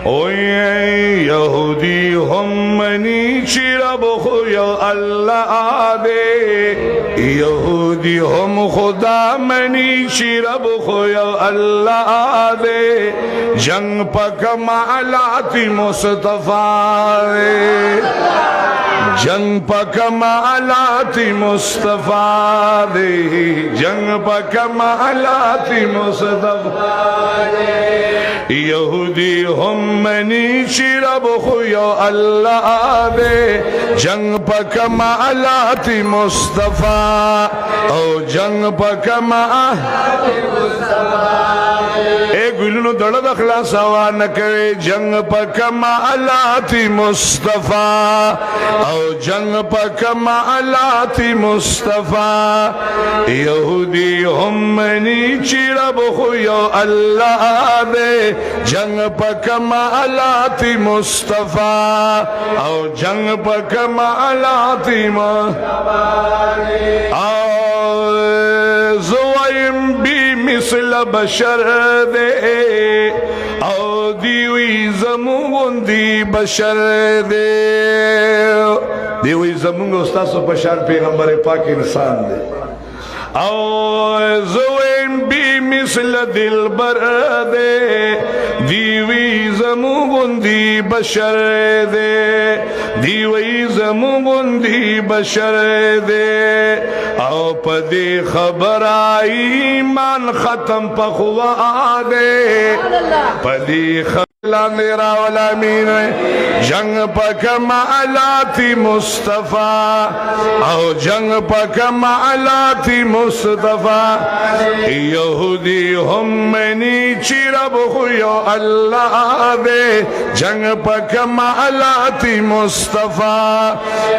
یہودی ہم منی چی رب خو یو اللہ دے یہودی ہم خدا منی چی رب خو یو اللہ دے جنگ پا کمالات مصطفیٰ دے جنگ پا کمالات مصطفیٰ دے جنگ پا کمالات مصطفیٰ دے یہودی ہم منی چی رب خو یو اللہ دے جنگ پا کمالات مصطفیٰ او جنگ پا کمالات مصطفیٰ اے گلنو دڑد اخلاص ہوا نکوے جنگ پا کمالات مصطفیٰ او جنگ پا کمالات مصطفیٰ یہودی ہم منی چی رب خو یو اللہ دے جنگ پا کمالات مصطفیٰ او جنگ پا کمالات مصطفیٰ زوائم بی مثل بشر دے او دیوی زمون دی بشر دے دیوی زمون استاسو پشار پیغمبر پاک انسان دے او زوائم بی مثل دلبر دے دیوی زمون دی بشر دے دیوی زمون دی بشر دے او پدی خبر آئی ایمان ختم پخوا دے پدی خبر میرا والامین جنگ پا کمالات مصطفیٰ او جنگ پا کمالات مصطفیٰ یہودی ہم منی چی رب خو یو اللہ دے جنگ پا کمالات مصطفیٰ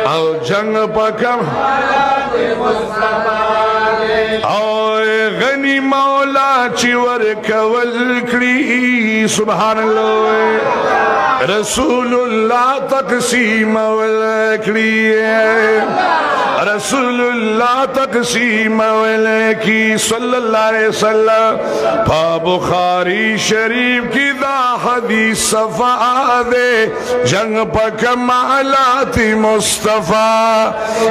او جنگ پا کمالات مصطفیٰ او غنی مولا چی ورکول کری سبحان اللہ رسول اللہ تقسیم والکلی رسول اللہ تقسیم والکی صلی اللہ علیہ وسلم پا بخاری شریف کی دا حدیث صفحہ دے جنگ پا کمالات مصطفیٰ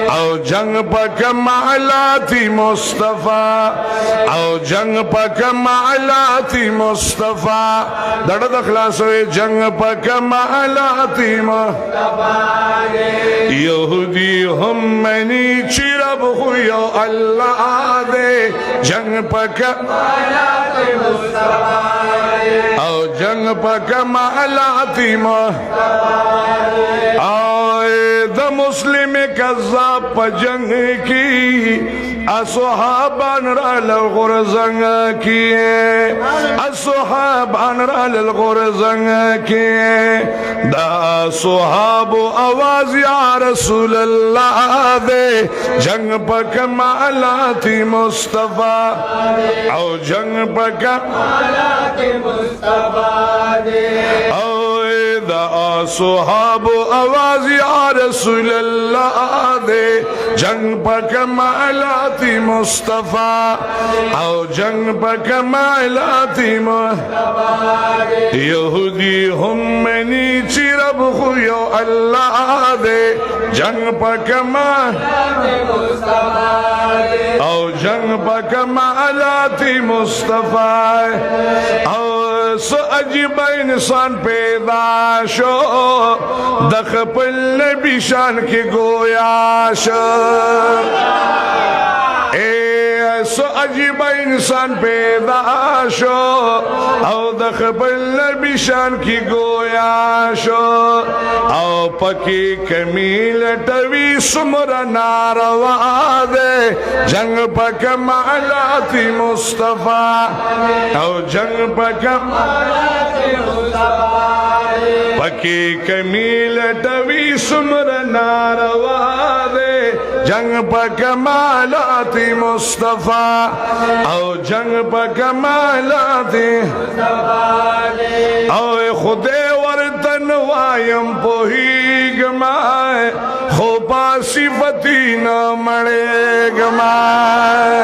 او جنگ پا کمالات مصطفیٰ او جنگ پا کمالات مصطفیٰ دڑد اخلاص ہوئے جنگ پا کمالات مصطفیٰ یہودی ہم منی چی رب خو یو اللہ دے جنگ پا کمالات مصطفیٰ او جنگ پا کمالات مصطفیٰ او دا مسلم کذاب پا جنگ کی اصحابان را للغرزنگ کیے اصحابان را للغرزنگ کیے دا صحاب آواز یا رسول اللہ دے جنگ پا کمالات مصطفیٰ او جنگ پا کمالات مصطفیٰ دے او دا صحاب آواز یا رسول اللہ دے جنگ پا کمالات مصطفیٰ او جنگ پا کمالات مصطفیٰ یہودی ہم منی چی رب خو یو اللہ دے جنگ پا کمالات مصطفیٰ او جنگ پا کمالات مصطفیٰ او سو عجیب انسان پیدا شو دخپل نبی شان کی گویا شو سو عجیب انسان پیدا شو او دخپل نبی شان کی گویا شو او پکی کمیل ٹوی سمر ناروا دے جنگ پا کمالات مصطفیٰ او جنگ پا کمالات مصطفیٰ پکی کمیل ٹوی سمر ناروا دے جنگ پا کمالات مصطفیٰ او جنگ پا کمالات او خدے وردن وایم پوہی گمائے خوبا صفتی نہ مڑے گمائے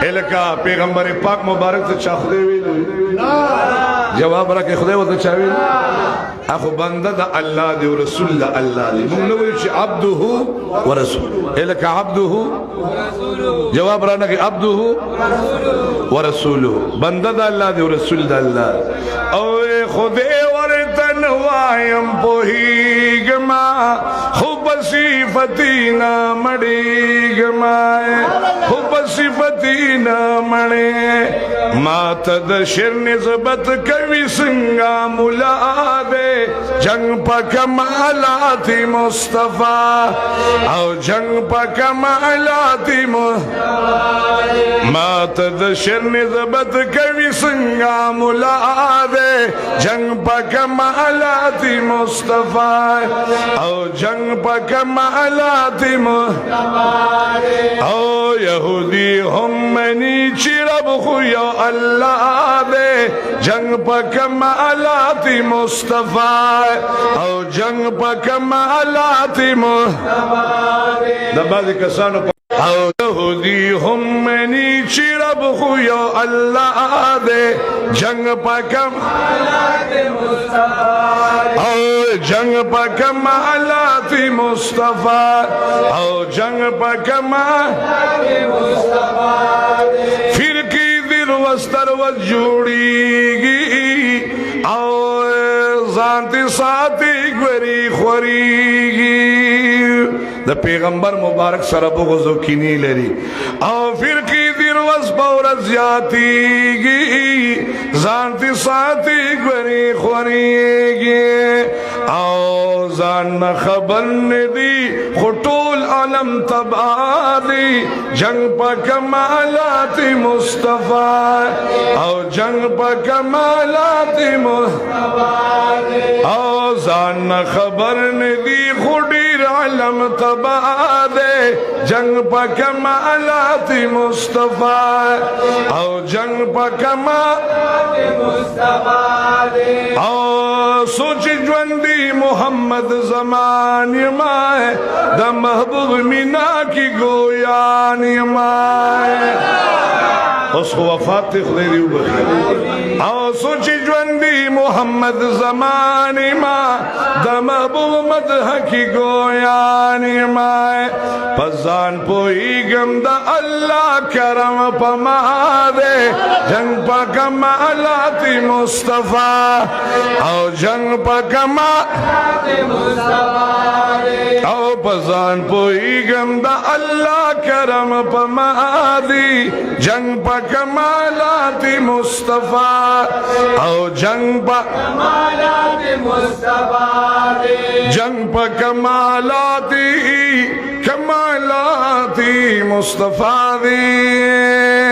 الکا پیغمبر پاک مبارک سے چاہ دے وی جواب را کې خدای وته چاوي اخو بنده د الله دی او رسول د الله دی موږ نو ویل چې عبده ورسوله الک عبده جواب را نه کې عبده ورسوله بنده د الله دی او رسول د الله او خدای ورته نوایم پوهیګما خو صفتینا مړیګما خو صفتینا مړې ما ته د شر نسبت کوي څنګه مولا دې جنگ په کمالات مصطفی او جنگ په کمالات ما ته د شر نسبت کوي څنګه مولا دې جنگ په کمالات مصطفی او جنگ په کمالات او یهودی هم منی چې رب خو یا الله دې جنگ په کمالات مصطفی او جنگ په کمالات د بعض کسانو او یهودی هم منی چې رب خو یا الله دې جنگ په کمالات مصطفی او جنگ په کمالات مصطفی او جنگ په کمالات مصطفی فرقی دل وستر و جوړیږي او ځانتی ساتي ګوري خوريږي د پیغمبر مبارک سره بغض او کینی لري او فرقی دل وس باور زیاتیږي ځانتی ساتي ګوري خوريږي او ځان خبر ندي خطول عالم تبادي جنگ په کمالات مصطفی او جنگ په کمالات مصطفی او ځان خبر ندي خډیر عالم تبادي جنگ په کمالات مصطفی او جنگ په کمالات مصطفی او سوچ ژوندۍ محمد زمان مائے دا محبوب مینا کی گویان مائے اس کو وفات تے خدای دیو بخیر او سوچی جوندی محمد زمان ما دا محبوب مدح کی گویان مائے پزان پوئی گم دا اللہ کرم پما دے جنگ پا کمالات مصطفی او جنگ پا کمالات مصطفی او پزان پوئی گم دا اللہ کرم پما دی جنگ پا کمالات مصطفی او جنگ پا کمالات مصطفی جنگ پا کمالات مصطفی